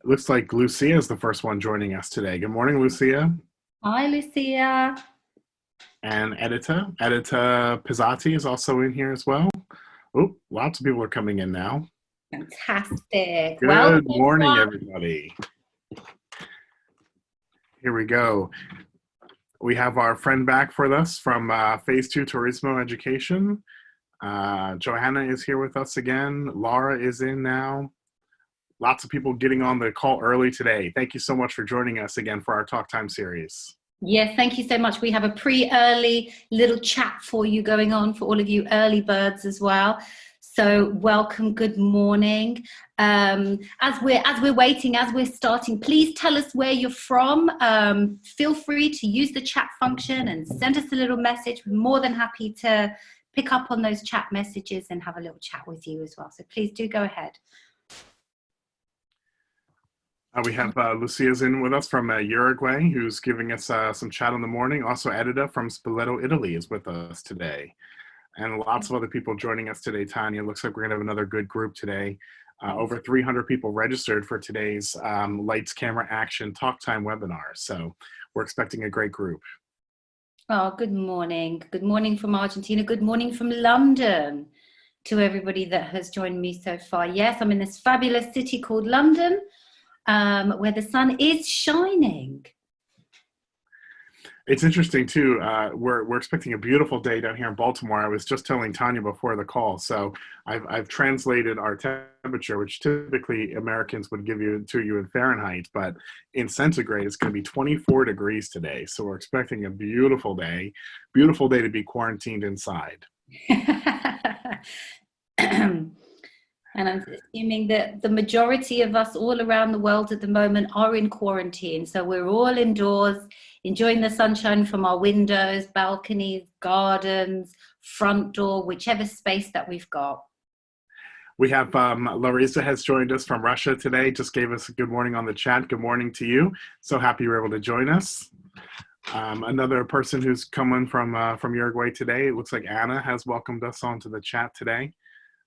It looks like Lucia is the first one joining us today. Good morning, Lucia. Hi, Lucia. And Edita Pizzati is also in here as well. Oh, lots of people are coming in now. Fantastic. Good Welcome, morning, everyone. everybody. Here we go. We have our friend back for us from Phase 2 Turismo Education. Johanna is here with us again. Laura is in now. Lots of people getting on the call early today. Thank you so much for joining us again for our Talk Time series. Yes, thank you so much. We have a early little chat for you going on for all of you early birds as well. So welcome, good morning. As we're waiting, as we're starting, please tell us where you're from. Feel free to use the chat function and send us a little message. We're more than happy to pick up on those chat messages and have a little chat with you as well. So please do go ahead. We have Lucia's in with us from Uruguay, who's giving us some chat in the morning. Also, Edita from Spoleto, Italy is with us today. And lots of other people joining us today, Tanya. Looks like we're going to have another good group today. Over 300 people registered for today's Lights, Camera, Action Talk Time webinar. So we're expecting a great group. Oh, good morning. Good morning from Argentina. Good morning from London to everybody that has joined me so far. Yes, I'm in this fabulous city called London, where the sun is shining. It's interesting too. We're expecting a beautiful day down here in Baltimore. I was just telling Tanya before the call. So I've translated our temperature, which typically Americans would give you to you in Fahrenheit, but in centigrade, it's going to be 24 degrees today. So we're expecting a beautiful day to be quarantined inside. And I'm assuming that the majority of us all around the world at the moment are in quarantine. So we're all indoors, enjoying the sunshine from our windows, balconies, gardens, front door, whichever space that we've got. We have Larissa has joined us from Russia today, just gave us a good morning on the chat. Good morning to you. So happy you were able to join us. Another person who's coming from Uruguay today, it looks like Anna has welcomed us onto the chat today.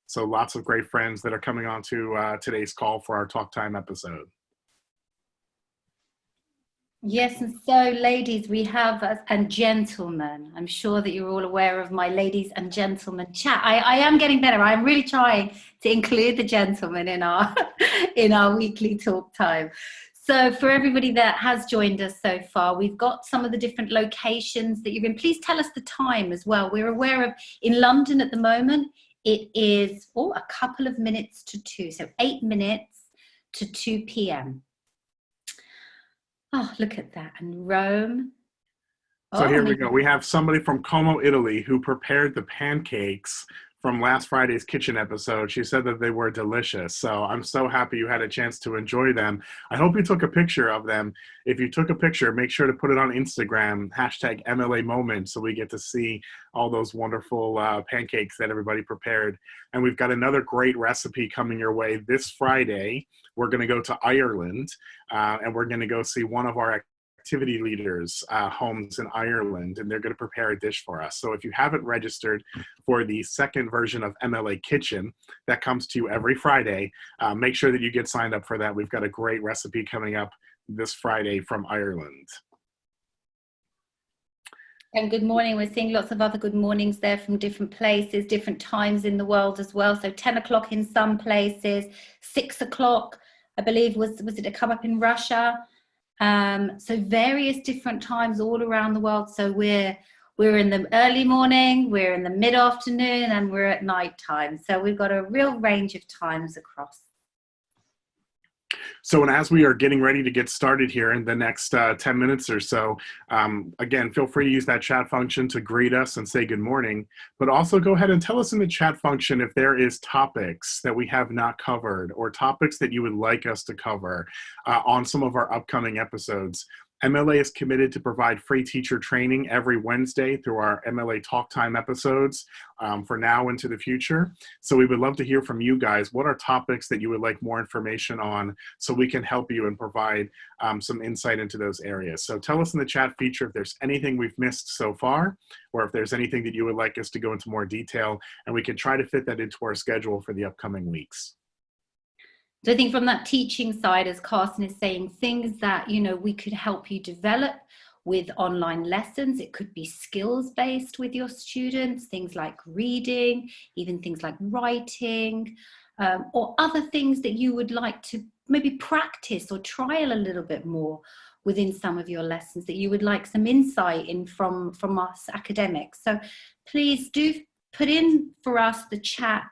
So lots of great friends that are coming on to today's call for our Talk Time episode. Yes, and so ladies, we have, and gentlemen, I'm sure that you're all aware of my ladies and gentlemen chat. I am getting better. I'm really trying to include the gentlemen in our weekly talk time. So for everybody that has joined us so far, we've got some of the different locations that you're in. Please tell us the time as well. We're aware of in London at the moment, it is a couple of minutes to 2, so 8 minutes to 2 p.m. Oh, look at that. And Rome. So here we go. We have somebody from Como, Italy, who prepared the pancakes from last Friday's kitchen episode. She said that they were delicious. So I'm so happy you had a chance to enjoy them. I hope you took a picture of them. If you took a picture, make sure to put it on Instagram, hashtag MLA Moment, so we get to see all those wonderful pancakes that everybody prepared. And we've got another great recipe coming your way this Friday. We're going to go to Ireland, and we're going to go see one of our activity leaders' homes in Ireland, and they're going to prepare a dish for us. So if you haven't registered for the second version of MLA Kitchen that comes to you every Friday, make sure that you get signed up for that. We've got a great recipe coming up this Friday from Ireland. And good morning. We're seeing lots of other good mornings there from different places, different times in the world as well. So 10 o'clock in some places, 6 o'clock, I believe, was it to come up in Russia? So various different times all around the world. So we're in the early morning, we're in the mid-afternoon, and we're at night time. So we've got a real range of times across. So, and as we are getting ready to get started here in the next 10 minutes or so, again, feel free to use that chat function to greet us and say good morning, but also go ahead and tell us in the chat function if there is topics that we have not covered or topics that you would like us to cover on some of our upcoming episodes. MLA is committed to provide free teacher training every Wednesday through our MLA Talk Time episodes for now into the future. So we would love to hear from you guys. What are topics that you would like more information on so we can help you and provide some insight into those areas. So tell us in the chat feature if there's anything we've missed so far, or if there's anything that you would like us to go into more detail, and we can try to fit that into our schedule for the upcoming weeks. So I think from that teaching side, as Carson is saying, things that, you know, we could help you develop with online lessons. It could be skills based with your students, things like reading, even things like writing, or other things that you would like to maybe practice or trial a little bit more within some of your lessons that you would like some insight in from us academics. So please do put in for us the chat.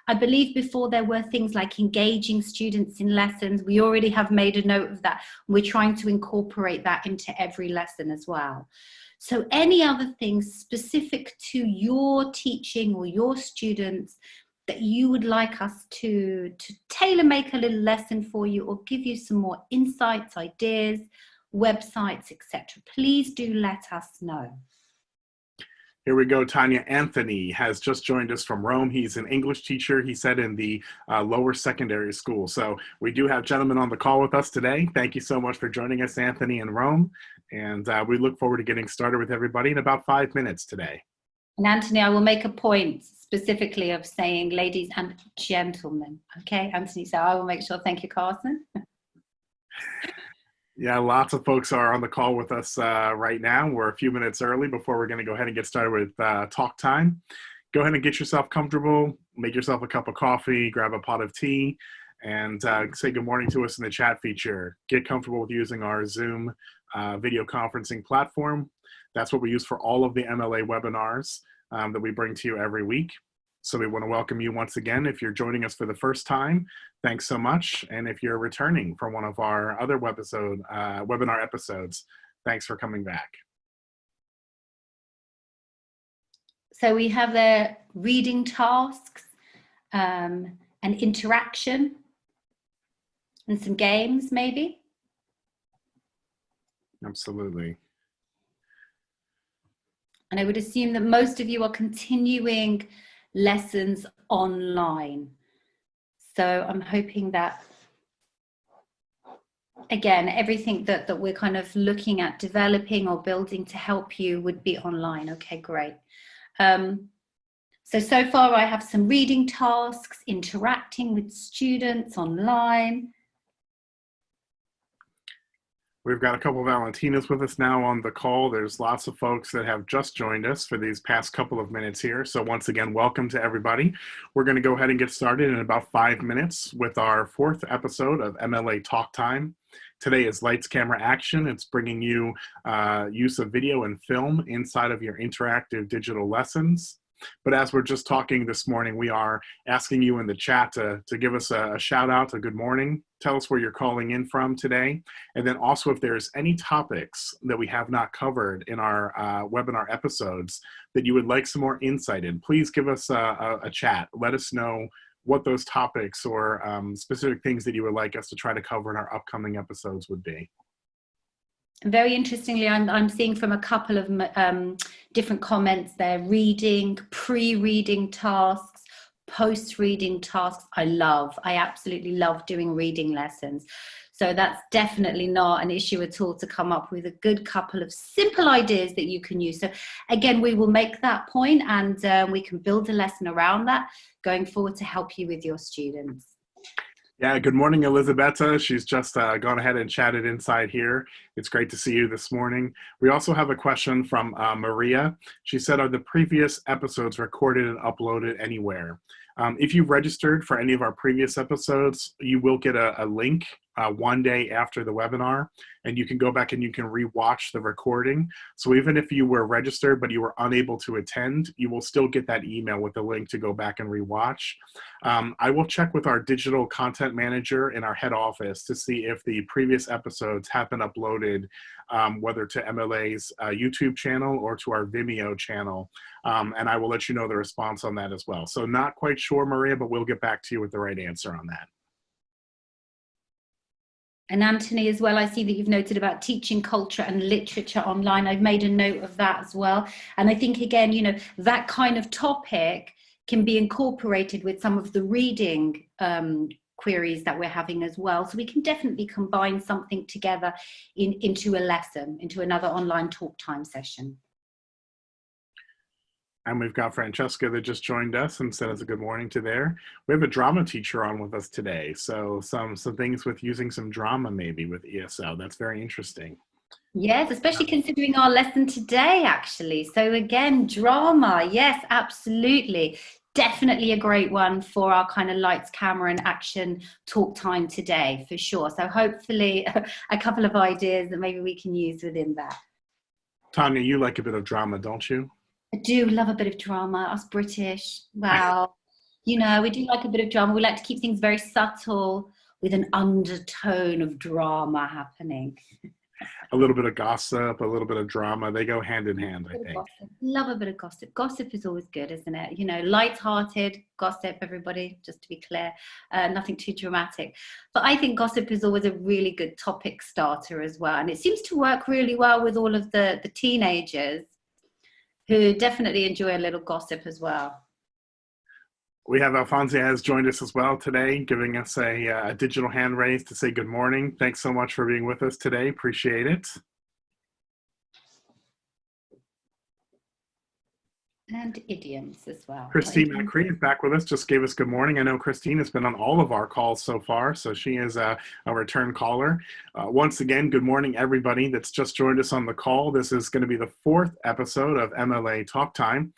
I believe before there were things like engaging students in lessons. We already have made a note of that. We're trying to incorporate that into every lesson as well. So any other things specific to your teaching or your students that you would like us to tailor make a little lesson for you, or give you some more insights, ideas, websites, etc., please do let us know. Here we go. Tanya Anthony has just joined us from Rome. He's an English teacher, he said, in the lower secondary school. So we do have gentlemen on the call with us today. Thank you so much for joining us, Anthony, in Rome. And we look forward to getting started with everybody in about 5 minutes today. And Anthony, I will make a point specifically of saying ladies and gentlemen. Okay, Anthony, so I will make sure. Thank you, Carson. Yeah, lots of folks are on the call with us right now. We're a few minutes early before we're going to go ahead and get started with talk time. Go ahead and get yourself comfortable, make yourself a cup of coffee, grab a pot of tea, and say good morning to us in the chat feature. Get comfortable with using our Zoom video conferencing platform. That's what we use for all of the MLA webinars that we bring to you every week. So we want to welcome you once again. If you're joining us for the first time, thanks so much. And if you're returning from one of our other webinar episodes, thanks for coming back. So we have the reading tasks, and interaction, and some games maybe. Absolutely. And I would assume that most of you are continuing lessons online. So I'm hoping that, again, everything that we're kind of looking at developing or building to help you would be online. Okay, great. So far I have some reading tasks, interacting with students online. We've got a couple of Valentinas with us now on the call. There's lots of folks that have just joined us for these past couple of minutes here. So once again, welcome to everybody. We're going to go ahead and get started in about 5 minutes with our 4th episode of MLA Talk Time. Today is Lights, Camera, Action. It's bringing you use of video and film inside of your interactive digital lessons. But as we're just talking this morning, we are asking you in the chat to give us a shout out, a good morning. Tell us where you're calling in from today. And then also if there's any topics that we have not covered in our webinar episodes that you would like some more insight in, please give us a chat. Let us know what those topics or specific things that you would like us to try to cover in our upcoming episodes would be. Very interestingly, I'm seeing from a couple of different comments there, reading, pre-reading tasks, post-reading tasks. I absolutely love doing reading lessons. So that's definitely not an issue at all to come up with a good couple of simple ideas that you can use. So again, we will make that point and we can build a lesson around that going forward to help you with your students. Yeah, good morning, Elizabetta. She's just gone ahead and chatted inside here. It's great to see you this morning. We also have a question from Maria. She said, are the previous episodes recorded and uploaded anywhere? If you registered for any of our previous episodes, you will get a link one day after the webinar, and you can go back and you can rewatch the recording. So even if you were registered but you were unable to attend, you will still get that email with the link to go back and rewatch. I will check with our digital content manager in our head office to see if the previous episodes have been uploaded, whether to MLA's YouTube channel or to our Vimeo channel. And I will let you know the response on that as well. So not quite sure, Maria, but we'll get back to you with the right answer on that. And Anthony as well, I see that you've noted about teaching culture and literature online. I've made a note of that as well. And I think, again, you know, that kind of topic can be incorporated with some of the reading queries that we're having as well. So we can definitely combine something together into a lesson, into another online talk time session. And we've got Francesca that just joined us and said us a good morning to there. We have a drama teacher on with us today. So some things with using some drama maybe with ESL. That's very interesting. Yes, especially considering our lesson today, actually. So again, drama. Yes, absolutely. Definitely a great one for our kind of lights, camera and action talk time today, for sure. So hopefully a couple of ideas that maybe we can use within that. Tanya, you like a bit of drama, don't you? I do love a bit of drama, us British. Wow. You know, we do like a bit of drama. We like to keep things very subtle with an undertone of drama happening. A little bit of gossip, a little bit of drama. They go hand in hand, I think. Gossip. Love a bit of gossip. Gossip is always good, isn't it? You know, light-hearted gossip, everybody, just to be clear. Nothing too dramatic. But I think gossip is always a really good topic starter as well. And it seems to work really well with all of the teenagers who definitely enjoy a little gossip as well. We have Alfonso has joined us as well today, giving us a digital hand raise to say good morning. Thanks so much for being with us today. Appreciate it. And idioms as well. Christine McCree is back with us, just gave us good morning. I know Christine has been on all of our calls so far, so she is a return caller. Once again, good morning, everybody that's just joined us on the call. This is going to be the 4th episode of MLA Talk Time,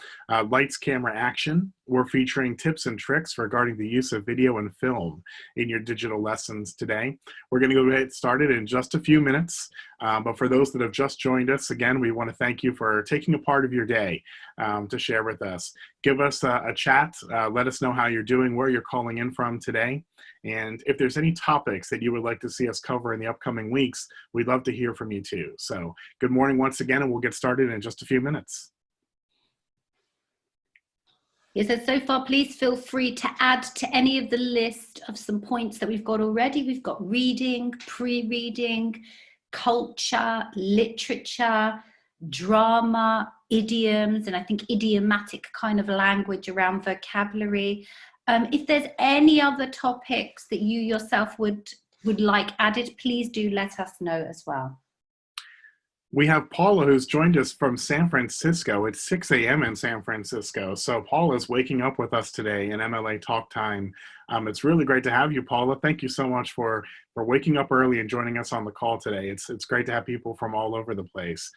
Lights, Camera, Action. We're featuring tips and tricks regarding the use of video and film in your digital lessons today. We're going to go get started in just a few minutes. But for those that have just joined us, again, we want to thank you for taking a part of your day to share with us. Give us a chat. Let us know how you're doing, where you're calling in from today. And if there's any topics that you would like to see us cover in the upcoming weeks, we'd love to hear from you too. So good morning once again, and we'll get started in just a few minutes. Yes, so far, please feel free to add to any of the list of some points that we've got already. We've got reading, pre-reading, culture, literature, drama, idioms, and I think idiomatic kind of language around vocabulary. If there's any other topics that you yourself would like added, please do let us know as well. We have Paula who's joined us from San Francisco. It's 6 a.m. in San Francisco. So Paula's waking up with us today in MLA Talk Time. It's really great to have you, Paula. Thank you so much for waking up early and joining us on the call today. It's great to have people from all over the place.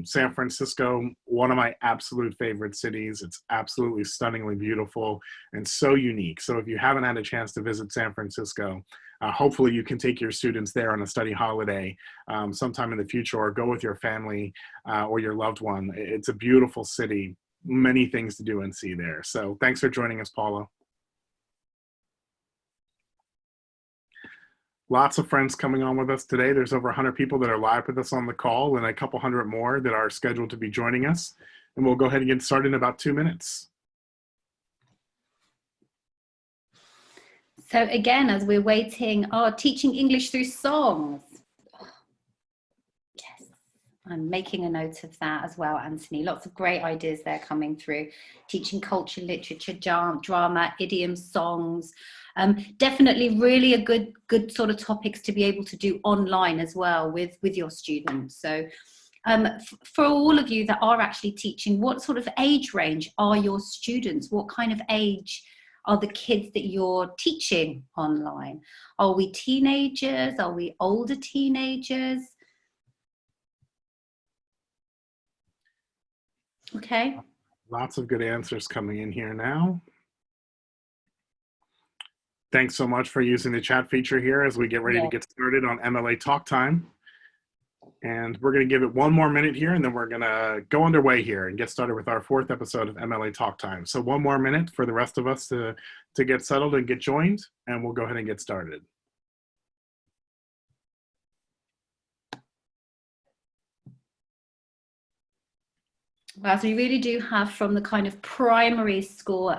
San Francisco, one of my absolute favorite cities. It's absolutely stunningly beautiful and so unique. So if you haven't had a chance to visit San Francisco, hopefully you can take your students there on a study holiday sometime in the future, or go with your family or your loved one. It's a beautiful city, many things to do and see there. So thanks for joining us, Paula. Lots of friends coming on with us today. There's over 100 people that are live with us on the call, and a couple hundred more that are scheduled to be joining us. And we'll go ahead and get started in about 2 minutes. So again, as we're waiting, teaching English through songs. Yes, I'm making a note of that as well, Anthony. Lots of great ideas there coming through. Teaching culture, literature, drama, idioms, songs. Definitely really a good sort of topics to be able to do online as well with your students. So for all of you that are actually teaching, what sort of age range are your students? What kind of age are the kids that you're teaching online? Are we teenagers? Are we older teenagers? Okay. Lots of good answers coming in here now. Thanks so much for using the chat feature here as we get ready to get started on MLA Talk Time. And we're going to give it 1 more minute here, and then we're going to go underway here and get started with our 4th episode of MLA Talk Time. So 1 more minute for the rest of us to get settled and get joined, and we'll go ahead and get started. Well, so we really do have from the kind of primary school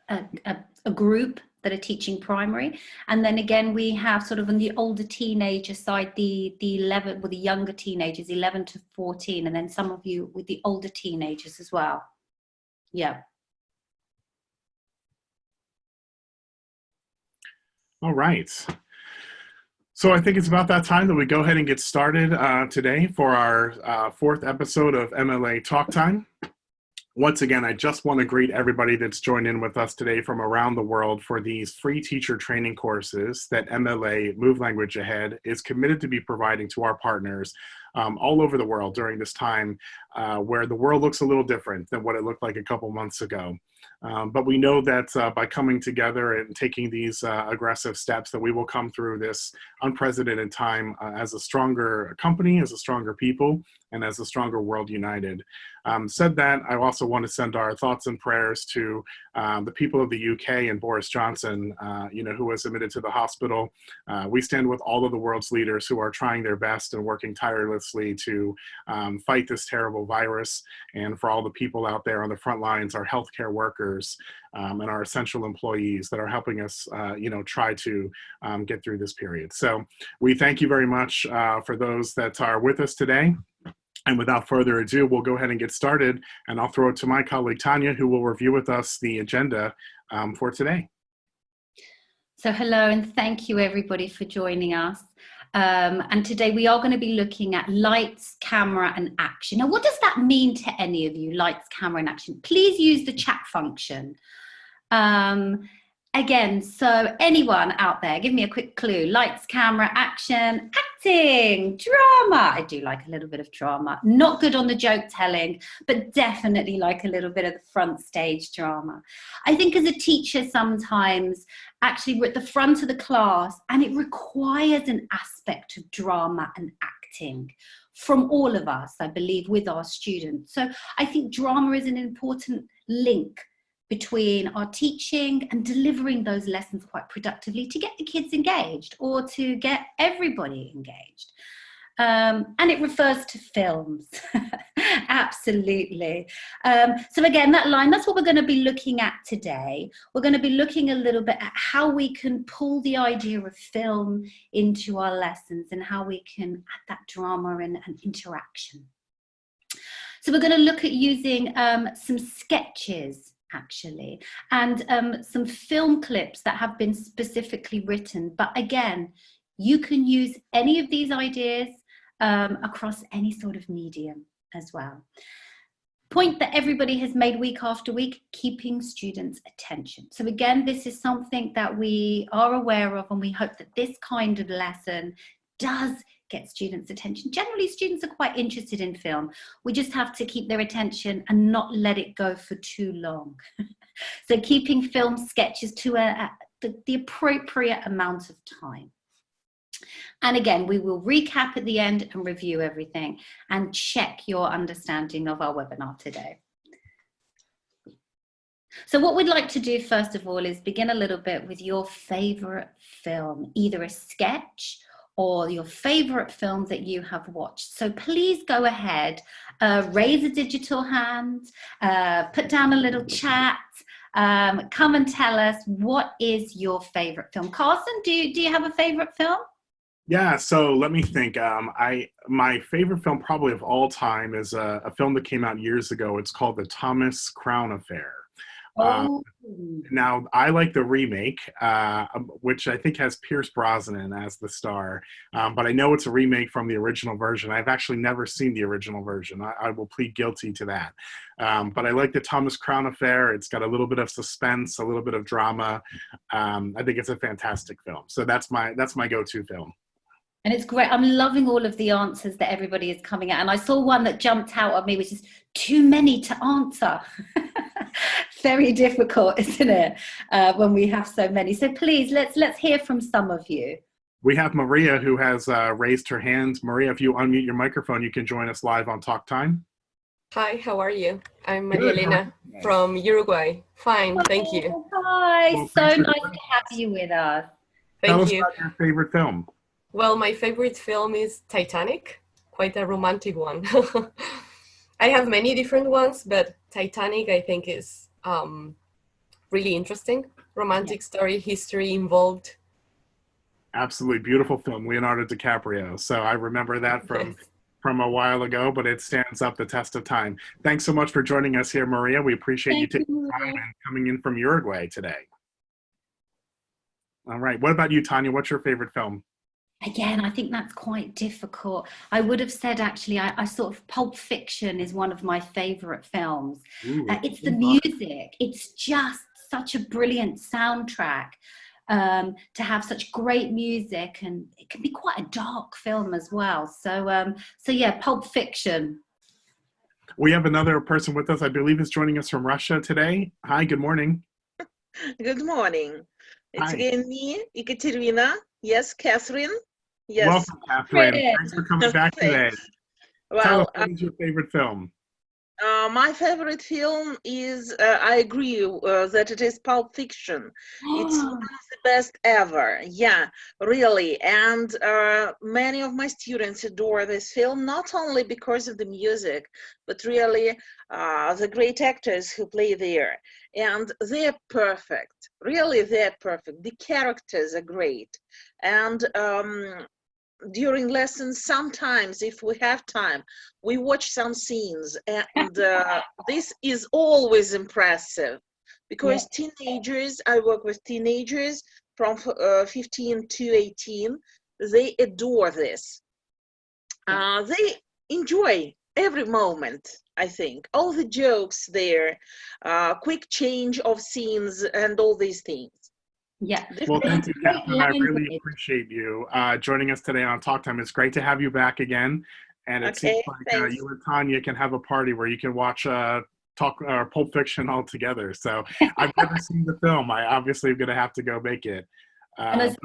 a group that are teaching primary, and then again we have sort of on the older teenager side the 11 with the younger teenagers, 11 to 14, and then some of you with the older teenagers as well. Yeah. All right. So I think it's about that time that we go ahead and get started today for our 4th episode of MLA Talk Time. Once again, I just want to greet everybody that's joined in with us today from around the world for these free teacher training courses that MLA Move Language Ahead is committed to be providing to our partners all over the world during this time where the world looks a little different than what it looked like a couple months ago. But we know that by coming together and taking these aggressive steps that we will come through this unprecedented time as a stronger company, as a stronger people, and as a stronger world united. Said that, I also want to send our thoughts and prayers to the people of the UK and Boris Johnson, who was admitted to the hospital. We stand with all of the world's leaders who are trying their best and working tirelessly to fight this terrible virus, and for all the people out there on the front lines, our healthcare workers and our essential employees that are helping us, try to get through this period. So we thank you very much for those that are with us today. And without further ado, we'll go ahead and get started, and I'll throw it to my colleague, Tanya, who will review with us the agenda for today. So hello, and thank you everybody for joining us. And today we are going to be looking at lights, camera, and action. Now, what does that mean to any of you, lights, camera, and action? Please use the chat function. Again, so anyone out there, give me a quick clue. Lights, camera, action, acting, drama. I do like a little bit of drama. Not good on the joke telling, but definitely like a little bit of the front stage drama. I think as a teacher sometimes, actually we're at the front of the class and it requires an aspect of drama and acting from all of us, I believe, with our students. So I think drama is an important link between our teaching and delivering those lessons quite productively to get the kids engaged or to get everybody engaged. And it refers to films. Absolutely. So again, that line, that's what we're going to be looking at today. We're going to be looking a little bit at how we can pull the idea of film into our lessons and how we can add that drama and interaction. So we're going to look at using some sketches actually, and some film clips that have been specifically written. But again, you can use any of these ideas across any sort of medium as well. Point that everybody has made week after week, keeping students' attention. So again, this is something that we are aware of, and we hope that this kind of lesson does get students' attention. Generally, students are quite interested in film. We just have to keep their attention and not let it go for too long. So keeping film sketches to the appropriate amount of time. And again, we will recap at the end and review everything and check your understanding of our webinar today. So what we'd like to do first of all is begin a little bit with your favorite film, either a sketch or your favorite film that you have watched. So please go ahead, raise a digital hand, put down a little chat, come and tell us what is your favorite film. Carson, do you have a favorite film? Yeah, so let me think. My favorite film probably of all time is a film that came out years ago. It's called The Thomas Crown Affair. Now, I like the remake, which I think has Pierce Brosnan as the star, but I know it's a remake from the original version. I've actually never seen the original version. I will plead guilty to that. But I like the Thomas Crown Affair. It's got a little bit of suspense, a little bit of drama. I think it's a fantastic film. So that's my go-to film. And it's great. I'm loving all of the answers that everybody is coming at. And I saw one that jumped out at me, which is too many to answer. Very difficult, isn't it, when we have so many? So please, let's hear from some of you. We have Maria who has raised her hand. Maria, if you unmute your microphone, you can join us live on TalkTime. Hi, how are you? I'm Maria Elena from Uruguay. Fine, thank you. Hi, well, so nice to have you with us. Thank you. Tell us about your favorite film. Well, my favorite film is Titanic, quite a romantic one. I have many different ones, but Titanic I think is really interesting. Romantic story, history involved. Absolutely beautiful film, Leonardo DiCaprio. So I remember that from a while ago, but it stands up the test of time. Thanks so much for joining us here, Maria. We appreciate you taking the time and coming in from Uruguay today. All right, what about you, Tanya? What's your favorite film? Again, I think that's quite difficult. I would have said, actually, I sort of, Pulp Fiction is one of my favorite films. Ooh, It's the music. It's just such a brilliant soundtrack, to have such great music, and it can be quite a dark film as well. So yeah, Pulp Fiction. We have another person with us, I believe is joining us from Russia today. Hi, good morning. Good morning. It's Hi. again me, Ekaterina. Yes, Catherine. Yes. Welcome, Catherine. Thanks for coming back today. Tell us, Well, what is your favorite film? my favorite film is, I agree that it is Pulp Fiction. It's one of the best ever. Yeah, really. And many of my students adore this film, not only because of the music, but really the great actors who play there. And they're perfect. Really, they're perfect. The characters are great. And during lessons, sometimes if we have time, we watch some scenes, and this is always impressive because teenagers, I work with teenagers from 15 to 18, they adore this. They enjoy every moment. I think all the jokes there, quick change of scenes, and all these things. Yeah. Well, thank you, Catherine. I really appreciate you joining us today on Talk Time. It's great to have you back again. And it seems like you and Tanya can have a party where you can watch Pulp Fiction all together. So I've never seen the film. I obviously am going to have to go make it. And there's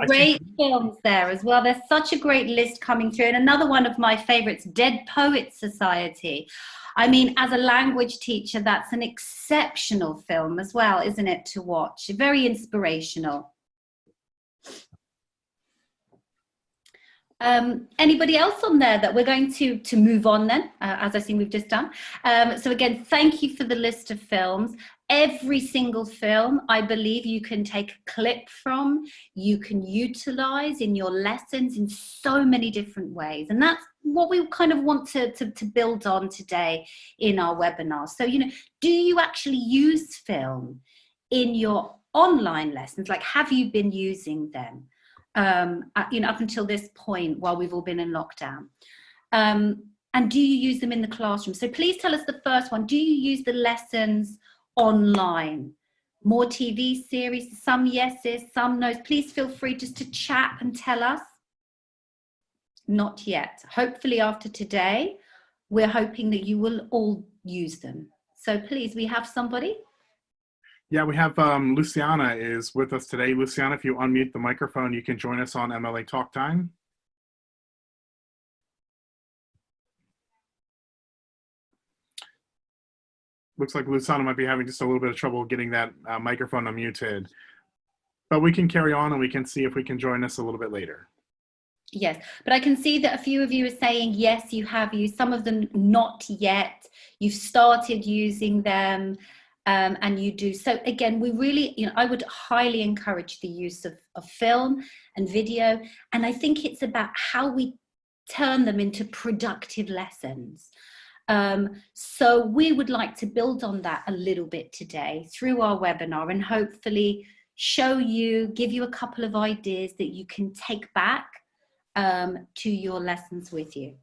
great films there as well. There's such a great list coming through. And another one of my favorites, Dead Poets Society. I mean, as a language teacher, that's an exceptional film as well, isn't it, to watch? Very inspirational. Anybody else on there that we're going to move on then, as I see we've just done. So again, thank you for the list of films. Every single film, I believe you can take a clip from, you can utilize in your lessons in so many different ways. And that's what we kind of want to build on today in our webinar. So, you know, do you actually use film in your online lessons? Like, have you been using them? You know, up until this point while we've all been in lockdown, and do you use them in the classroom? So please tell us the first one. Do you use the lessons online? More TV series, some yeses, some nos. Please feel free just to chat and tell us. Not yet. Hopefully after today, we're hoping that you will all use them. So please, we have somebody. Yeah, we have Luciana is with us today. Luciana, if you unmute the microphone, you can join us on MLA Talktime. Looks like Luciana might be having just a little bit of trouble getting that microphone unmuted. But we can carry on and we can see if we can join us a little bit later. Yes, but I can see that a few of you are saying, yes, you have used, some of them not yet. You've started using them. And you do. So again, we really, you know, I would highly encourage the use of film and video. And I think it's about how we turn them into productive lessons. So we would like to build on that a little bit today through our webinar, and hopefully show you, give you a couple of ideas that you can take back to your lessons with you.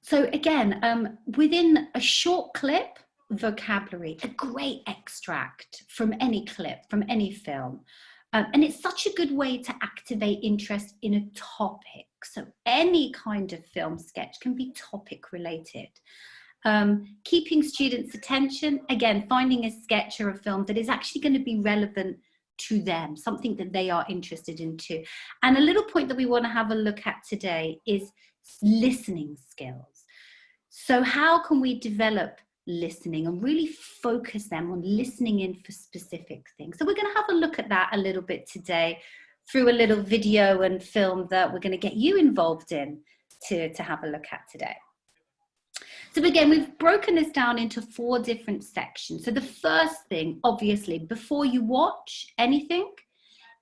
So again, within a short clip, vocabulary, a great extract from any clip, from any film. And it's such a good way to activate interest in a topic. So any kind of film sketch can be topic related. Keeping students' attention, again, finding a sketch or a film that is actually going to be relevant to them, something that they are interested in too. And a little point that we want to have a look at today is listening skills. So how can we develop listening and really focus them on listening in for specific things? So we're going to have a look at that a little bit today through a little video and film that we're going to get you involved in to have a look at today. So again, we've broken this down into 4 different sections. So the first thing, obviously, before you watch anything,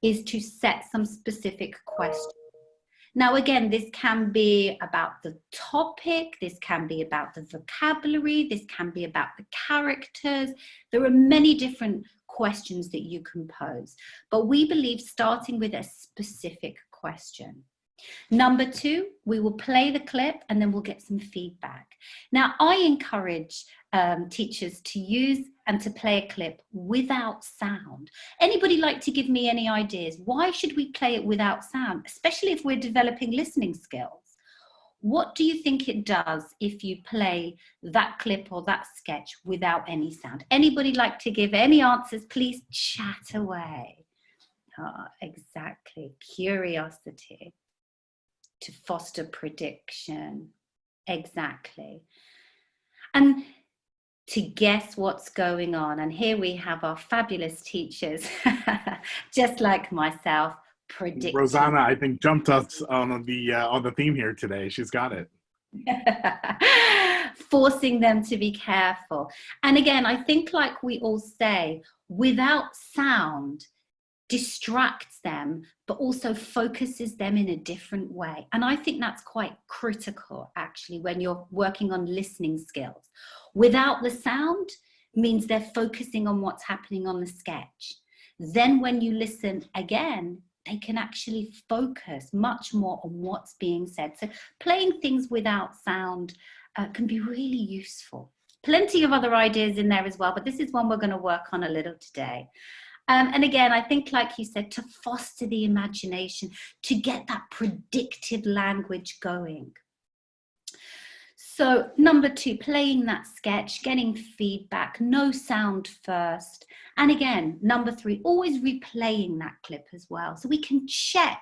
is to set some specific questions. Now, again, this can be about the topic, this can be about the vocabulary, this can be about the characters. There are many different questions that you can pose. But we believe starting with a specific question. Number 2, we will play the clip and then we'll get some feedback. Now, I encourage teachers to use and to play a clip without sound. Anybody like to give me any ideas? Why should we play it without sound, especially if we're developing listening skills? What do you think it does if you play that clip or that sketch without any sound? Anybody like to give any answers? Please chat away. Exactly. Curiosity. To foster prediction. Exactly. And to guess what's going on. And here we have our fabulous teachers, just like myself, predicting. Rosanna, I think, jumped us on the theme here today. She's got it. Forcing them to be careful. And again, I think, like we all say, without sound distracts them, but also focuses them in a different way. And I think that's quite critical, actually, when you're working on listening skills. Without the sound means they're focusing on what's happening on the sketch. Then when you listen again, they can actually focus much more on what's being said. So playing things without sound can be really useful. Plenty of other ideas in there as well, but this is one we're going to work on a little today. And again, I think, like you said, to foster the imagination, to get that predictive language going. So number 2, playing that sketch, getting feedback, no sound first. And again, number 3, always replaying that clip as well, so we can check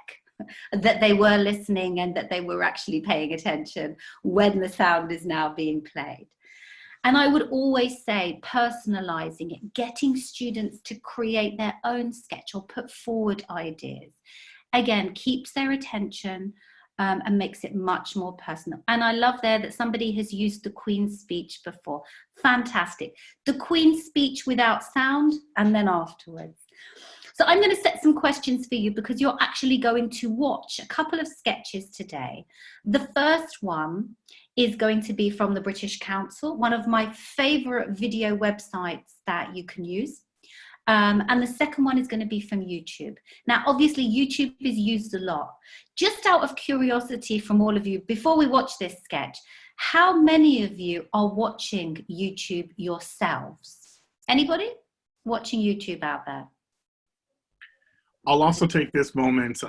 that they were listening and that they were actually paying attention when the sound is now being played. And I would always say personalizing it, getting students to create their own sketch or put forward ideas, again, keeps their attention and makes it much more personal. And I love there that somebody has used the Queen's speech before. Fantastic. The Queen's speech without sound and then afterwards. So I'm going to set some questions for you because you're actually going to watch a couple of sketches today. The first one is going to be from the British Council, one of my favorite video websites that you can use. And the second one is going to be from YouTube. Now, obviously, YouTube is used a lot. Just out of curiosity from all of you, before we watch this sketch, how many of you are watching YouTube yourselves? Anybody watching YouTube out there? I'll also take this moment,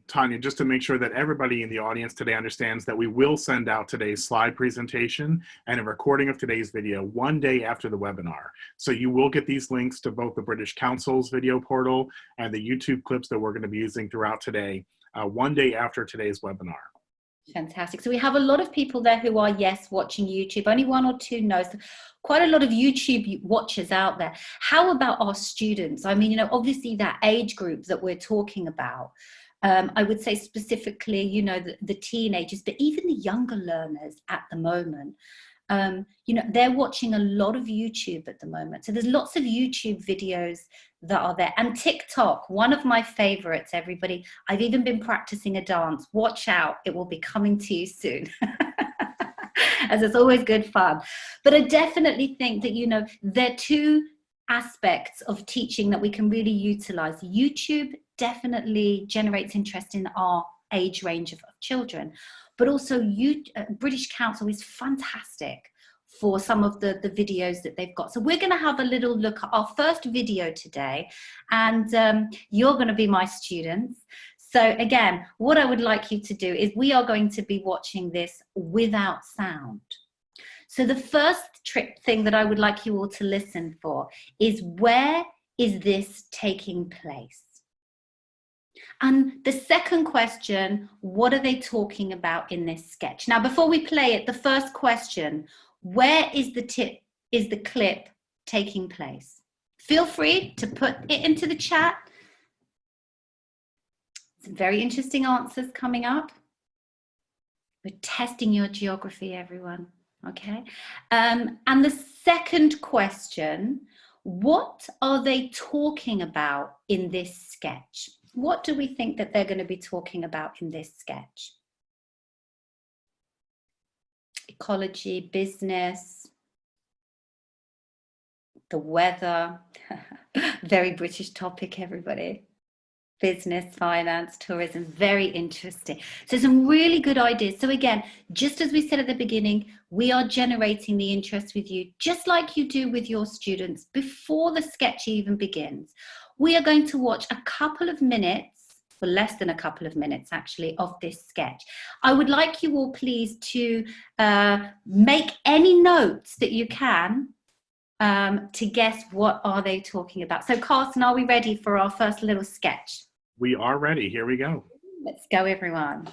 Tanya, just to make sure that everybody in the audience today understands that we will send out today's slide presentation and a recording of today's video one day after the webinar. So you will get these links to both the British Council's video portal and the YouTube clips that we're going to be using throughout today, one day after today's webinar. Fantastic. So we have a lot of people there who are, yes, watching YouTube. Only 1 or 2 knows. Quite a lot of YouTube watchers out there. How about our students? I mean, you know, obviously that age group that we're talking about, I would say specifically, you know, the teenagers, but even the younger learners at the moment, you know, they're watching a lot of YouTube at the moment. So there's lots of YouTube videos that are there. And TikTok, one of my favorites, everybody. I've even been practicing a dance. Watch out, it will be coming to you soon. As it's always good fun. But I definitely think that, you know, there are 2 aspects of teaching that we can really utilize. YouTube definitely generates interest in our age range of children, but also British Council is fantastic for some of the videos that they've got. So we're going to have a little look at our first video today, and you're going to be my students. So again, what I would like you to do is we are going to be watching this without sound. So the first thing that I would like you all to listen for is, where is this taking place? And the second question, what are they talking about in this sketch? Now, before we play it, the first question, where is the clip taking place? Feel free to put it into the chat. Some very interesting answers coming up. We're testing your geography, everyone, okay? And the second question, what are they talking about in this sketch? What do we think that they're going to be talking about in this sketch? Ecology, business, the weather, very British topic, everybody. Business, finance, tourism, very interesting. So some really good ideas. So again, just as we said at the beginning, we are generating the interest with you, just like you do with your students before the sketch even begins. We are going to watch a couple of minutes, or less than a couple of minutes actually, of this sketch. I would like you all please to make any notes that you can to guess what are they talking about. So Carson, are we ready for our first little sketch? We are ready. Here we go. Let's go, everyone.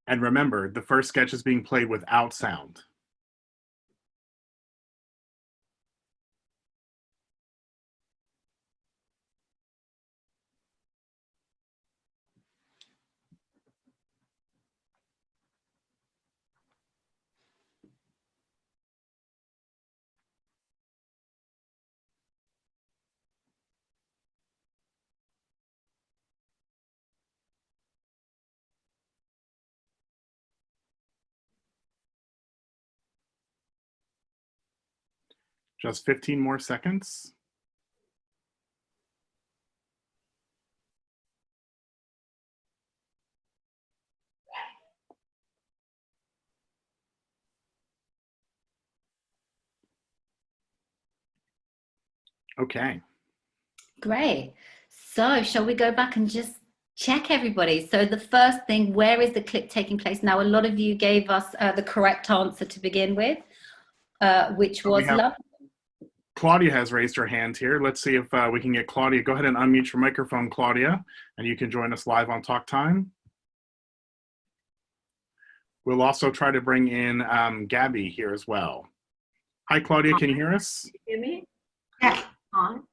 And remember, the first sketch is being played without sound. Just 15 more seconds. Okay. Great. So shall we go back and just check, everybody? So the first thing, where is the clip taking place? Now, a lot of you gave us the correct answer to begin with, which was love. Claudia has raised her hand here. Let's see if we can get Claudia. Go ahead and unmute your microphone, Claudia, and you can join us live on Talk Time. We'll also try to bring in Gabby here as well. Hi, Claudia, can you hear us? Hear me? Yeah. On.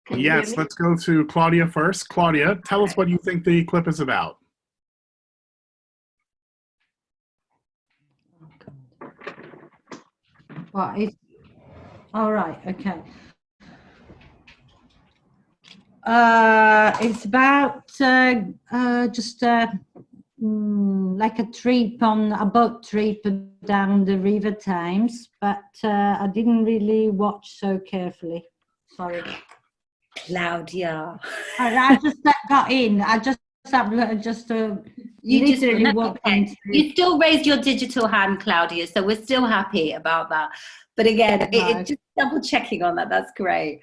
Can you hear Yes, me? let's go to Claudia first. Claudia, tell us what you think the clip is about. Well, it's all right. Okay. It's about just like a trip on a boat trip down the River Thames, but I didn't really watch so carefully. Sorry. Claudia. I just got in. I just You literally just, walked okay. into. You still raised your digital hand, Claudia, so we're still happy about that. But again, it's just double checking on that. That's great.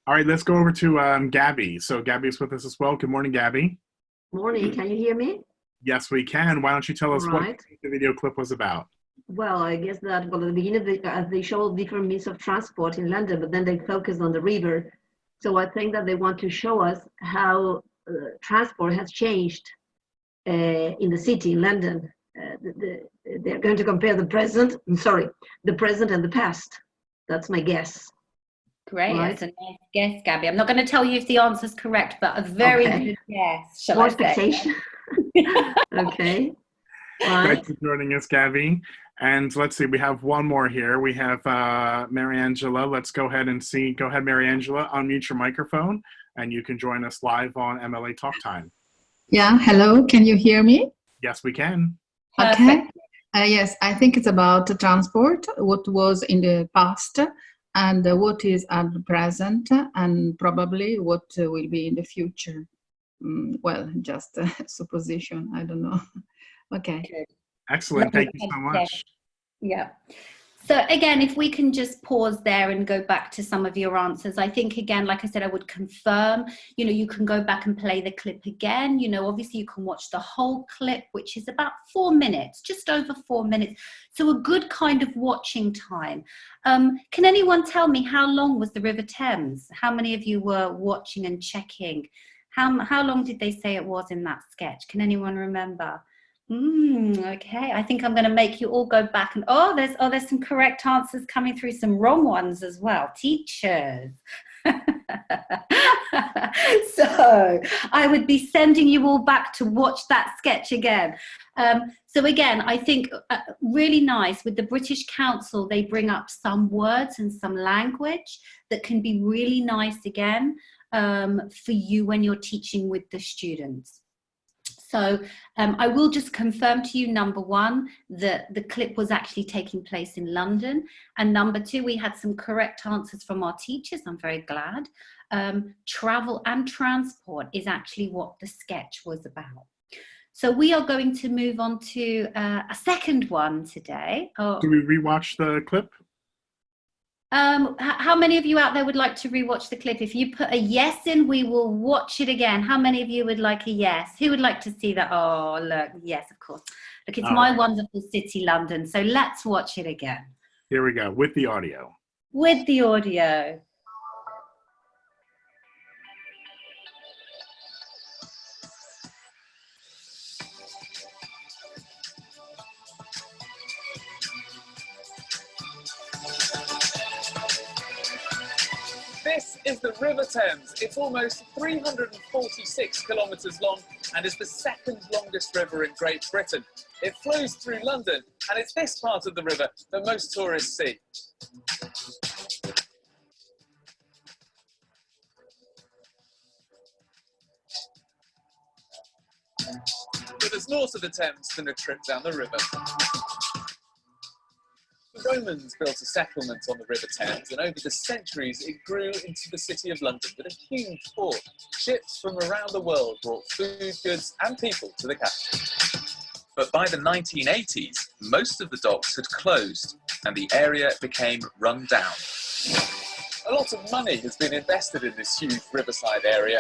All right, let's go over to Gabby. So Gabby's with us as well. Good morning, Gabby. Morning, can you hear me? Yes, we can. Why don't you tell us what Right. the video clip was about? Well, I guess that, well, at the beginning, they show different means of transport in London, but then they focus on the river. So I think that they want to show us how transport has changed in the city, in London. They're going to compare the present and the past. That's my guess. Great. Right. That's a nice guess, Gabby. I'm not going to tell you if the answer's correct, but a very good guess. Shall More I say? expectation. Okay. Right. Thanks for joining us, Gabby. And let's see, we have one more here. We have Mariangela. Let's go ahead and see. Go ahead, Mariangela, unmute your microphone, and you can join us live on MLA Talktime. Yeah, hello, can you hear me? Yes, we can. Okay. Yes, I think it's about transport, what was in the past and what is at the present and probably what will be in the future. Well, just a supposition, I don't know. Okay. Excellent. Thank you so much. Yeah. So again, if we can just pause there and go back to some of your answers, I think again, like I said, I would confirm, you can go back and play the clip again. Obviously you can watch the whole clip, which is about 4 minutes, just over 4 minutes. So a good kind of watching time. Can anyone tell me how long was the River Thames? How many of you were watching and checking? How long did they say it was in that sketch? Can anyone remember? Okay, I think I'm going to make you all go back and there's some correct answers coming through, some wrong ones as well. Teachers. So I would be sending you all back to watch that sketch again. So again, I think really nice with the British Council, they bring up some words and some language that can be really nice again. for you when you're teaching with the students. So I will just confirm to you, number one, that the clip was actually taking place in London. And number two, we had some correct answers from our teachers. I'm very glad. Travel and transport is actually what the sketch was about. So we are going to move on to a second one today. Oh. Do we rewatch the clip? How many of you out there would like to rewatch the clip? If you put a yes in, we will watch it again. How many of you would like a yes? Who would like to see that? Oh, look, yes, of course. Look, it's my wonderful city, London. So let's watch it again. Here we go, with the audio. With the audio. This is the River Thames. It's almost 346 kilometres long and is the second longest river in Great Britain. It flows through London, and it's this part of the river that most tourists see. But there's more to the Thames than a trip down the river. The Romans built a settlement on the River Thames, and over the centuries it grew into the city of London with a huge port. Ships from around the world brought food, goods and people to the capital. But by the 1980s, most of the docks had closed and the area became run down. A lot of money has been invested in this huge riverside area.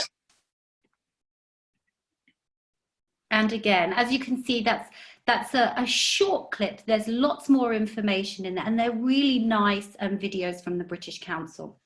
And again, as you can see, that's a short clip. There's lots more information in there, and they're really nice videos from the British Council.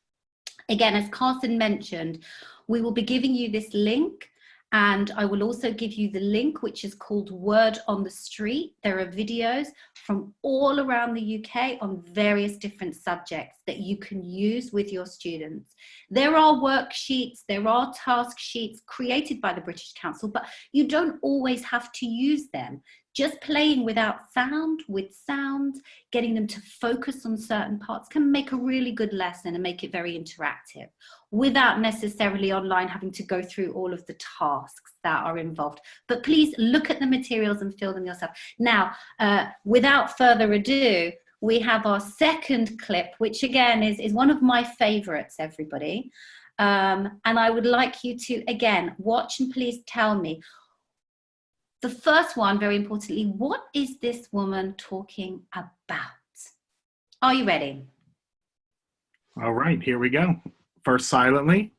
Again, as Carson mentioned, we will be giving you this link, and I will also give you the link which is called Word on the Street. There are videos from all around the UK on various different subjects that you can use with your students. There are worksheets, there are task sheets created by the British Council, but you don't always have to use them. Just playing without sound, with sound, getting them to focus on certain parts can make a really good lesson and make it very interactive without necessarily online having to go through all of the tasks that are involved. But please look at the materials and fill them yourself. Now, without further ado, we have our second clip, which again is one of my favorites, everybody. And I would like you to, again, watch and please tell me. The first one, very importantly, what is this woman talking about? Are you ready? All right, here we go. First silently.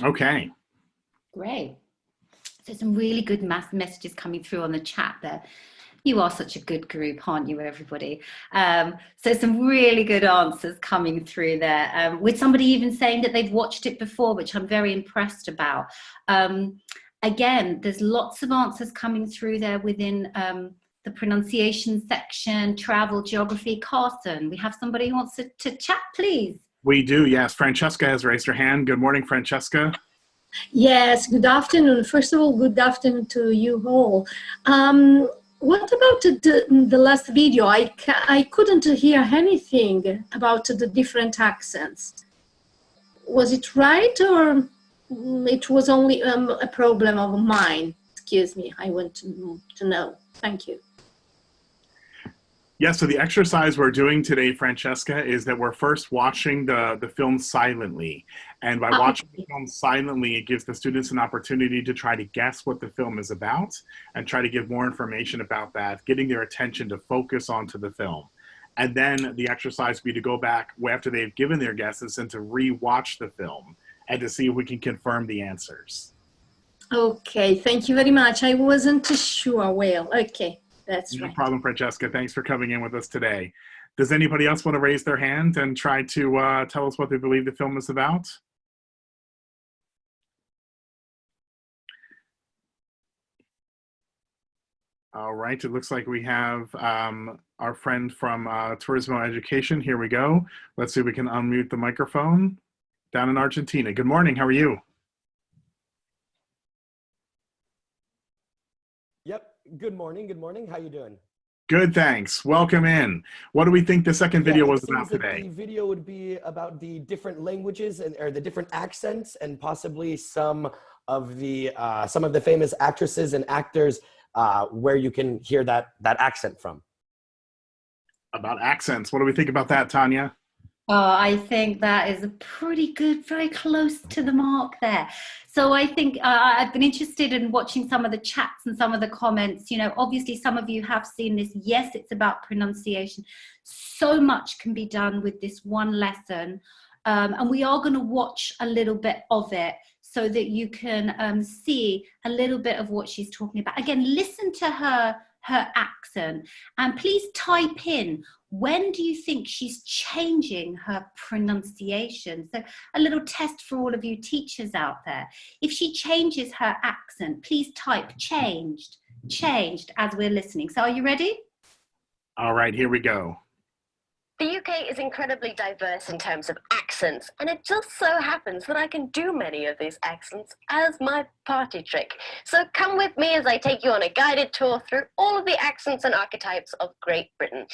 Okay. Great. So some really good messages coming through on the chat there. You are such a good group, aren't you, everybody? So some really good answers coming through there, with somebody even saying that they've watched it before, which I'm very impressed about. Again, there's lots of answers coming through there within the pronunciation section, travel, geography. Carson, we have somebody who wants to chat, please. We do, yes. Francesca has raised her hand. Good morning, Francesca. Yes, good afternoon. First of all, good afternoon to you all. What about the last video? I couldn't hear anything about the different accents. Was it right, or it was only a problem of mine? Excuse me, I want to know. Thank you. Yeah, so the exercise we're doing today, Francesca, is that we're first watching the film silently. And by watching the film silently, it gives the students an opportunity to try to guess what the film is about and try to give more information about that, getting their attention to focus onto the film. And then the exercise would be to go back after they've given their guesses and to re-watch the film and to see if we can confirm the answers. Okay, thank you very much. I wasn't sure. Well, okay, that's No right. problem, Francesca. Thanks for coming in with us today. Does anybody else want to raise their hand and try to tell us what they believe the film is about? All right, it looks like we have our friend from Turismo Education. Here we go. Let's see if we can unmute the microphone. Down in Argentina. Good morning, how are you? Yep, good morning, how you doing? Good, thanks. Welcome in. What do we think the second video was It about seems that today? the video would be about the different languages or the different accents, and possibly some of the famous actresses and actors where you can hear that accent from. About accents. What do we think about that, Tanya? I think that is a pretty good, very close to the mark there. So I think I've been interested in watching some of the chats and some of the comments. You know, obviously some of you have seen this. Yes, it's about pronunciation. So much can be done with this one lesson. And we are going to watch a little bit of it so that you can see a little bit of what she's talking about. Again, listen to her accent, and please type in, when do you think she's changing her pronunciation? So a little test for all of you teachers out there. If she changes her accent, please type changed as we're listening. So are you ready? All right, here we go. The UK is incredibly diverse in terms of accents, and it just so happens that I can do many of these accents as my party trick. So come with me as I take you on a guided tour through all of the accents and archetypes of Great Britain.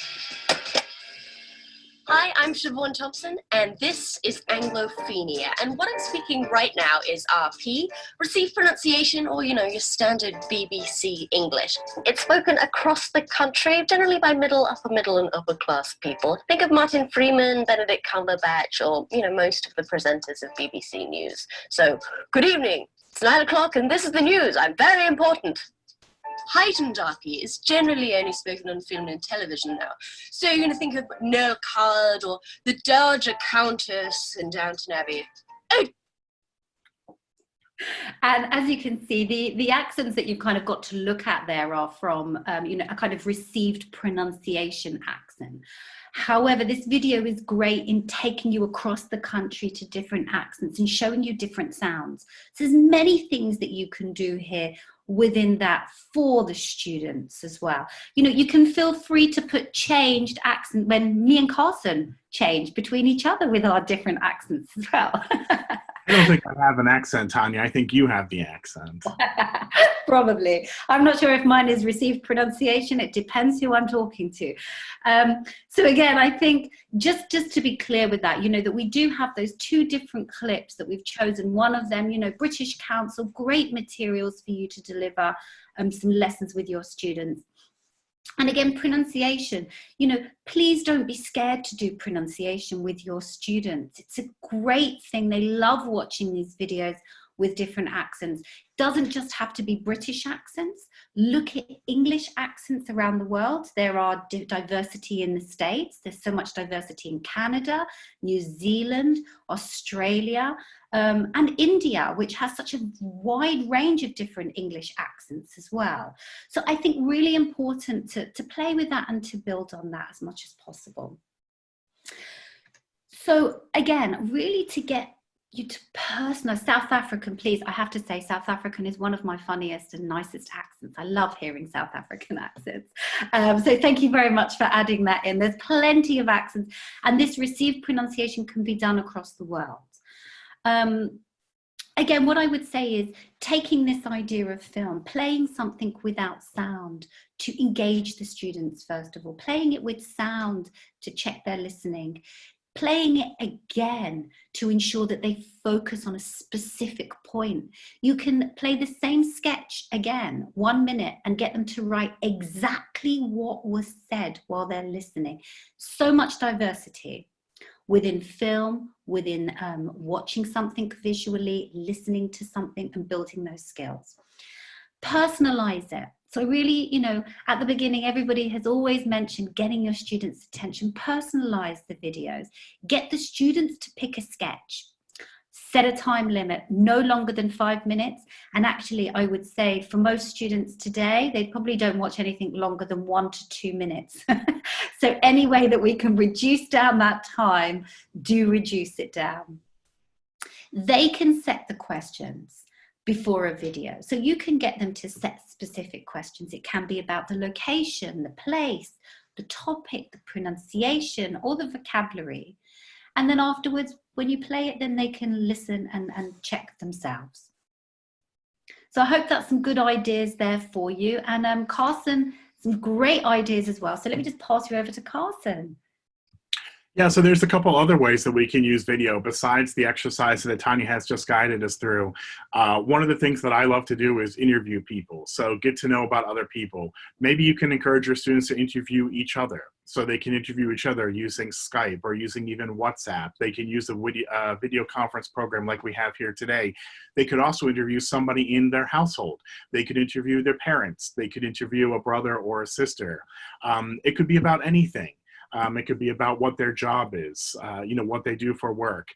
Hi, I'm Siobhan Thompson, and this is Anglophenia. And what I'm speaking right now is RP, received pronunciation, or, you know, your standard BBC English. It's spoken across the country, generally by middle, and upper class people. Think of Martin Freeman, Benedict Cumberbatch, or, you know, most of the presenters of BBC News. So, good evening. It's 9 o'clock, and this is the news. I'm very important. Heightened RP is generally only spoken on film and television now. So you're going to think of Noel Coward or the Dowager Countess in Downton Abbey. Oh. And as you can see, the accents that you've kind of got to look at there are from, you know, a kind of received pronunciation accent. However, this video is great in taking you across the country to different accents and showing you different sounds. So there's many things that you can do here within that for the students as well. You know, you can feel free to put changed accent when me and Carson change between each other with our different accents as well. I don't think I have an accent, Tanya. I think you have the accent. Probably. I'm not sure if mine is received pronunciation. It depends who I'm talking to. So again, I think just to be clear with that, you know, that we do have those two different clips that we've chosen. One of them, you know, British Council, great materials for you to deliver some lessons with your students. And again, pronunciation, you know, please don't be scared to do pronunciation with your students. It's a great thing. They love watching these videos with different accents. Doesn't just have to be British accents. Look at English accents around the world. There are diversity in the States. There's so much diversity in Canada, New Zealand, Australia, and India, which has such a wide range of different English accents as well. So I think really important to play with that and to build on that as much as possible. So again, really to get you to personalize. South African, please, I have to say South African is one of my funniest and nicest accents. I love hearing South African accents. So thank you very much for adding that in. There's plenty of accents, and this received pronunciation can be done across the world. Again, what I would say is taking this idea of film, playing something without sound to engage the students, first of all, playing it with sound to check their listening, playing it again to ensure that they focus on a specific point. You can play the same sketch again, 1 minute, and get them to write exactly what was said while they're listening. So much diversity within film, within watching something visually, listening to something and building those skills. Personalize it. So really, you know, at the beginning, everybody has always mentioned getting your students' attention, personalize the videos, get the students to pick a sketch, set a time limit, no longer than 5 minutes. And actually, I would say for most students today, they probably don't watch anything longer than 1 to 2 minutes. So any way that we can reduce down that time, do reduce it down. They can set the questions before a video. So you can get them to set specific questions. It can be about the location, the place, the topic, the pronunciation, or the vocabulary. And then afterwards, when you play it, then they can listen and check themselves. So I hope that's some good ideas there for you. And Carson, some great ideas as well. So let me just pass you over to Carson. Yeah, so there's a couple other ways that we can use video besides the exercise that Tanya has just guided us through. One of the things that I love to do is interview people. So get to know about other people. Maybe you can encourage your students to interview each other. So they can interview each other using Skype or using even WhatsApp. They can use a video conference program like we have here today. They could also interview somebody in their household. They could interview their parents. They could interview a brother or a sister. It could be about anything. It could be about what their job is, you know, what they do for work.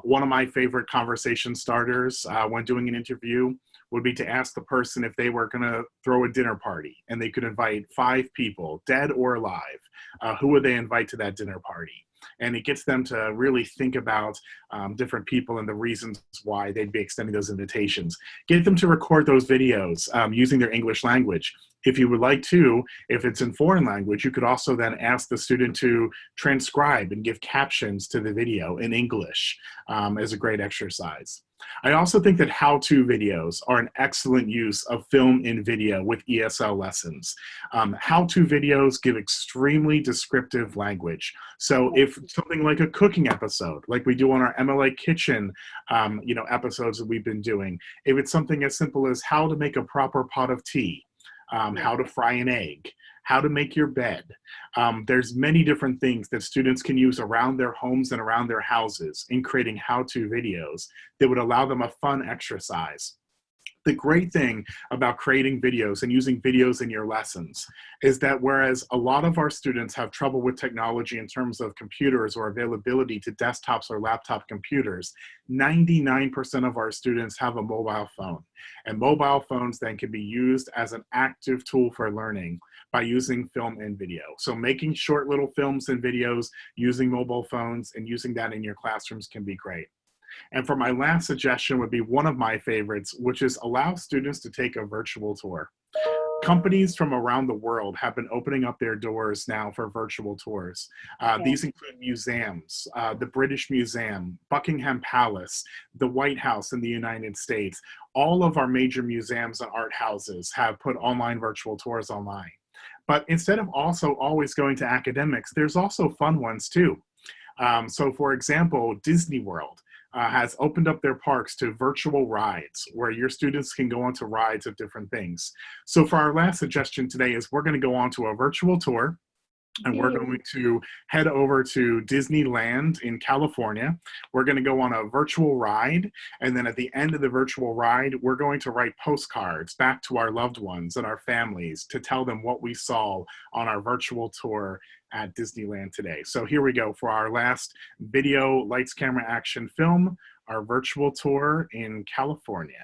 One of my favorite conversation starters when doing an interview would be to ask the person if they were going to throw a dinner party and they could invite 5 people, dead or alive. Who would they invite to that dinner party? And it gets them to really think about different people and the reasons why they'd be extending those invitations. Get them to record those videos using their English language. If you would like to, if it's in foreign language, you could also then ask the student to transcribe and give captions to the video in English as a great exercise. I also think that how-to videos are an excellent use of film in video with ESL lessons. How-to videos give extremely descriptive language. So if something like a cooking episode, like we do on our MLA Kitchen you know, episodes that we've been doing, if it's something as simple as how to make a proper pot of tea, how to fry an egg, how to make your bed. There's many different things that students can use around their homes and around their houses in creating how-to videos that would allow them a fun exercise. The great thing about creating videos and using videos in your lessons is that whereas a lot of our students have trouble with technology in terms of computers or availability to desktops or laptop computers, 99% of our students have a mobile phone. And mobile phones then can be used as an active tool for learning by using film and video. So making short little films and videos using mobile phones and using that in your classrooms can be great. And for my last suggestion would be one of my favorites, which is allow students to take a virtual tour. Companies from around the world have been opening up their doors now for virtual tours. These include museums, the British Museum, Buckingham Palace, the White House in the United States. All of our major museums and art houses have put online virtual tours online. But instead of also always going to academics, there's also fun ones too. So for example, Disney World has opened up their parks to virtual rides where your students can go onto rides of different things. So for our last suggestion today is we're going to go on to a virtual tour and we're going to head over to Disneyland in California. We're going to go on a virtual ride, and then at the end of the virtual ride, we're going to write postcards back to our loved ones and our families to tell them what we saw on our virtual tour at Disneyland today. So here we go for our last video, lights, camera, action, film, our virtual tour in California.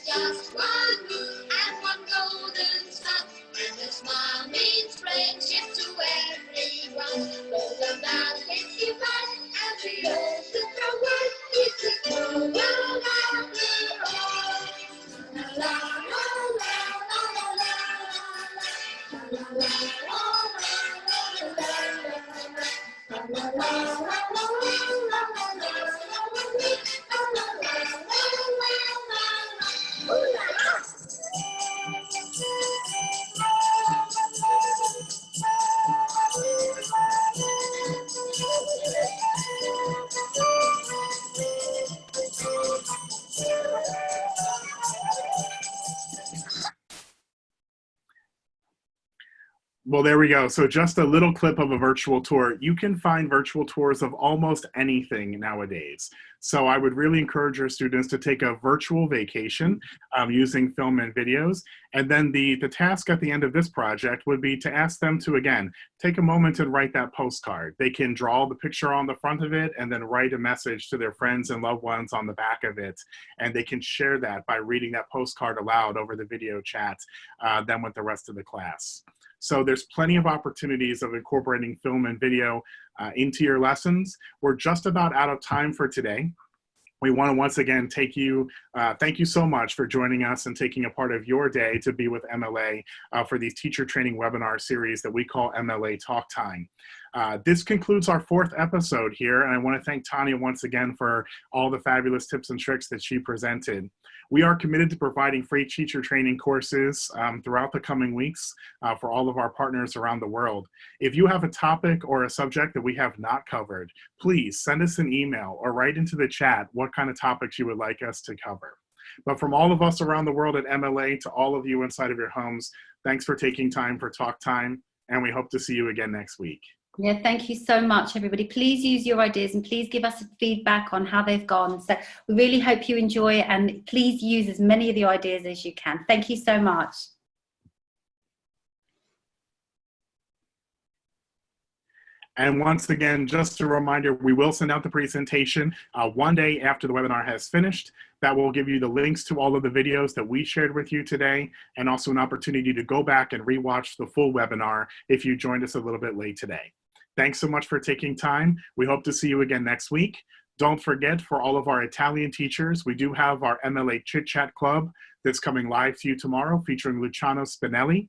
Just one moon and one golden sun, and a smile means friendship to everyone. Golden that hits you back, and we all took our word. It's a small world after all. La la la la la la la la la la la la la la la. Well, there we go. So just a little clip of a virtual tour. You can find virtual tours of almost anything nowadays. So I would really encourage your students to take a virtual vacation using film and videos. And then the task at the end of this project would be to ask them to, again, take a moment and write that postcard. They can draw the picture on the front of it and then write a message to their friends and loved ones on the back of it. And they can share that by reading that postcard aloud over the video chat then with the rest of the class. So there's plenty of opportunities of incorporating film and video into your lessons. We're just about out of time for today. We want to once again thank you so much for joining us and taking a part of your day to be with MLA for these teacher training webinar series that we call MLA Talktime. This concludes our 4th episode here, and I want to thank Tanya once again for all the fabulous tips and tricks that she presented. We are committed to providing free teacher training courses throughout the coming weeks for all of our partners around the world. If you have a topic or a subject that we have not covered, please send us an email or write into the chat what kind of topics you would like us to cover. But from all of us around the world at MLA to all of you inside of your homes, thanks for taking time for Talk Time, and we hope to see you again next week. Yeah, thank you so much, everybody. Please use your ideas and please give us feedback on how they've gone. So we really hope you enjoy it, and please use as many of the ideas as you can. Thank you so much. And once again, just a reminder, we will send out the presentation one day after the webinar has finished. That will give you the links to all of the videos that we shared with you today, and also an opportunity to go back and rewatch the full webinar if you joined us a little bit late today. Thanks so much for taking time. We hope to see you again next week. Don't forget, for all of our Italian teachers, we do have our MLA Chit Chat Club that's coming live to you tomorrow, featuring Luciano Spinelli,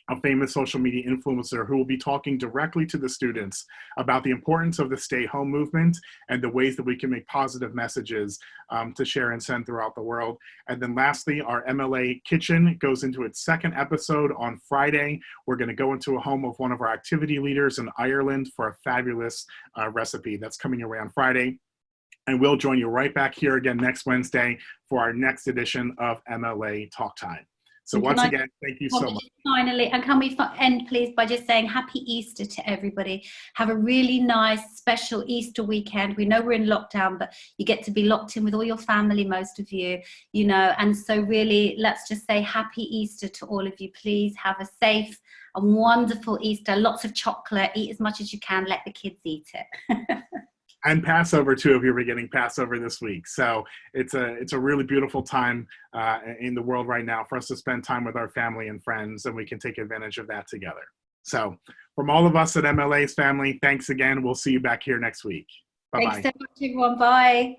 a famous social media influencer who will be talking directly to the students about the importance of the stay home movement and the ways that we can make positive messages to share and send throughout the world. And then lastly, our MLA Kitchen goes into its 2nd episode on Friday. We're going to go into a home of one of our activity leaders in Ireland for a fabulous recipe that's coming your way on Friday. And we'll join you right back here again next Wednesday for our next edition of MLA Talk Time. So once again, thank you so much. Finally, and can we end please by just saying Happy Easter to everybody. Have a really nice special Easter weekend. We know we're in lockdown, but you get to be locked in with all your family, most of you, you know, and so really let's just say Happy Easter to all of you. Please have a safe and wonderful Easter. Lots of chocolate, eat as much as you can, let the kids eat it. And Passover too, if you're beginning Passover this week. So it's a really beautiful time in the world right now for us to spend time with our family and friends, and we can take advantage of that together. So from all of us at MLA's family, thanks again. We'll see you back here next week. Bye-bye. Thanks so much, everyone. Bye.